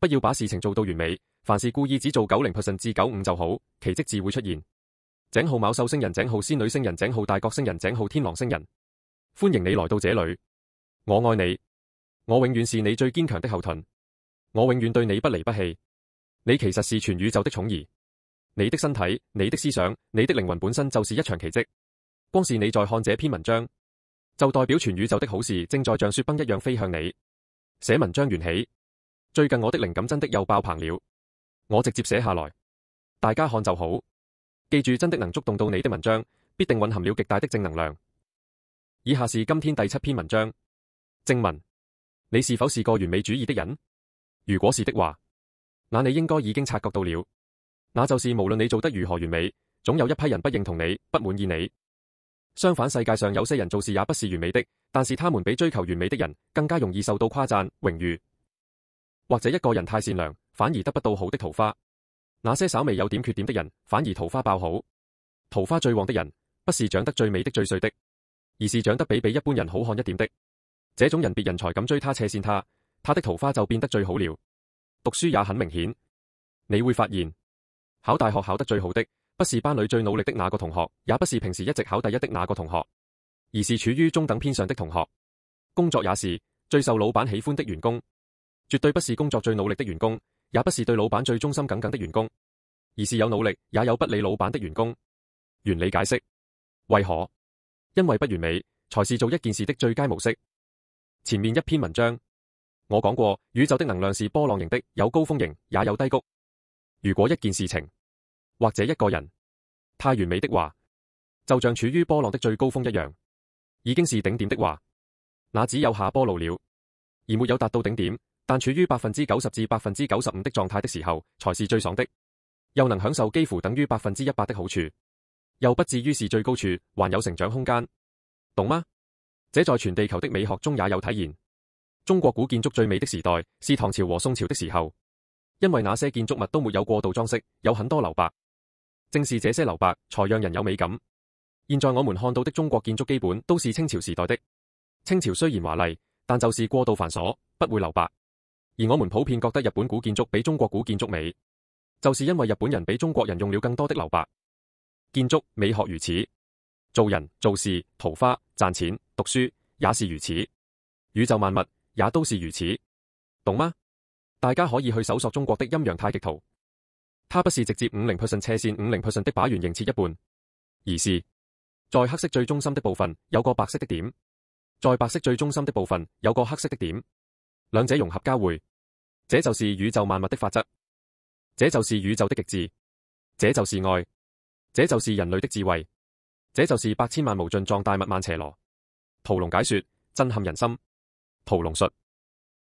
不要把事情做到完美，凡事故意只做90%至95%就好，奇蹟自會出現。井號昴宿星人，井號仙女星人，井號大角星人，井號天狼星人，歡迎你來到這裏。我愛你，我永遠是你最堅強的後盾，我永遠對你不離不棄。你其實是全宇宙的寵兒，你的身體、你的思想、你的靈魂本身就是一場奇蹟。光是你在看這篇文章，就代表全宇宙的好事正在像雪崩一樣飛向你。寫文章緣起，最近我的靈感真的又爆棚了，我直接寫下來，大家看就好。記住，真的能觸動到你的文章，必定蘊含了極大的正能量。以下是今天第7篇文章。正文：你是否是個完美主義的人？如果是的話，那你應該已經察覺到了，那就是無論你做得如何完美，總有一批人不認同你，不滿意你。相反，世界上有些人做事也不是完美的，但是他們比追求完美的人更加容易受到誇讚、榮譽。或者一個人太善良，反而得不到好的桃花。那些稍微有點缺點的人，反而桃花爆好。桃花最旺的人，不是長得最美的最帥的，而是長得比一般人好看一點的。這種人別人才敢追他斜線他，他的桃花就變得最好了。讀書也很明顯，你會發現，考大學考得最好的，不是班裏最努力的那個同學，也不是平時一直考第一的那個同學，而是處於中等偏上的同學。工作也是，最受老闆喜歡的員工，絕對不是工作最努力的員工，也不是對老闆最忠心耿耿的員工，而是有努力也有不理老闆的員工。原理解釋：為何？因為不完美才是做一件事的最佳模式。前面一篇文章我講過，宇宙的能量是波浪形的，有高峰形，也有低谷。如果一件事情或者一個人太完美的話，就像處於波浪的最高峰一樣，已經是頂點的話，那只有下坡路了，而沒有達到頂點，但處於90%至95%的狀態的時候，才是最爽的，又能享受幾乎等於100%的好處，又不至於是最高處，還有成長空間，懂嗎？這在全地球的美學中也有體現。中國古建築最美的時代是唐朝和宋朝的時候，因為那些建築物都沒有過度裝飾，有很多留白，正是這些留白才讓人有美感。現在我們看到的中國建築基本都是清朝時代的，清朝雖然華麗，但就是過度繁瑣，不會留白。而我們普遍覺得日本古建築比中國古建築美，就是因為日本人比中國人用了更多的留白。建築美學如此，做人做事、桃花賺錢、讀書也是如此，宇宙萬物也都是如此，懂嗎？大家可以去搜索中國的陰陽太極圖，它不是直接50%斜線50%的把圓形切一半，而是在黑色最中心的部分有個白色的點，在白色最中心的部分有個黑色的點，兩者融合交匯，這就是宇宙萬物的法則，這就是宇宙的極致，這就是愛，這就是人類的智慧，這就是百千萬無盡壯大密萬伽羅。屠龍解說，震撼人心。屠龍術。